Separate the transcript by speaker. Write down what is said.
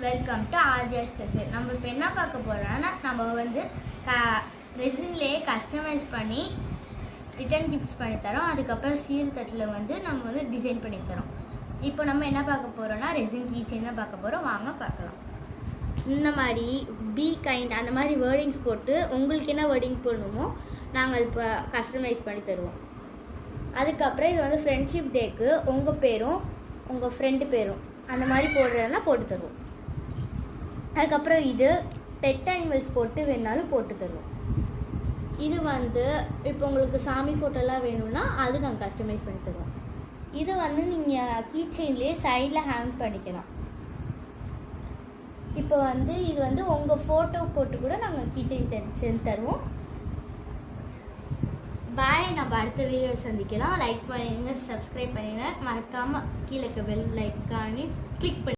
Speaker 1: Welcome to RGS station. நம்ம இப்போ என்ன பார்க்க போகிறோம்னா, நம்ம வந்து ரெசின்லேயே கஸ்டமைஸ் பண்ணி ரிட்டன் கிஃப்ட்ஸ் பண்ணி தரோம். அதுக்கப்புறம் சீல் தட்டில் வந்து நம்ம வந்து டிசைன் பண்ணி தரோம். இப்போ நம்ம என்ன பார்க்க போகிறோம்னா, ரெசின் கீ செயின் தான் பார்க்க போகிறோம். வாங்க பார்க்கலாம். இந்த மாதிரி பி கைண்ட் அந்த மாதிரி வேர்டிங்ஸ் போட்டு உங்களுக்கு என்ன வேர்டிங் போடணுமோ நாங்கள் இப்போ கஸ்டமைஸ் பண்ணி தருவோம். அதுக்கப்புறம் இது வந்து ஃப்ரெண்ட்ஷிப் டேக்கு உங்கள் பேரும் உங்கள் ஃப்ரெண்டு பேரும் அந்த மாதிரி போடுறதுனா போட்டு தருவோம். அதுக்கப்புறம் இது பெட் அனிமல்ஸ் போட்டு வேணாலும் போட்டு தருவோம். இது வந்து இப்போ உங்களுக்கு சாமி ஃபோட்டோலாம் வேணும்னா அது நாங்கள் கஸ்டமைஸ் பண்ணி தருவோம். இது வந்து நீங்கள் கீ செயின்லேயே சைடில் ஹேங் பண்ணிக்கலாம். இப்போ வந்து இது வந்து உங்கள் ஃபோட்டோ போட்டு கூட நாங்கள் கீ செயின் செஞ்சு தருவோம். பாய், நம்ம அடுத்த வீடியோ சந்திக்கலாம். லைக் பண்ணிடுங்க, சப்ஸ்கிரைப் பண்ணிடுங்க, மறக்காமல் கீழே பெல் லைக்கானி கிளிக் பண்ணி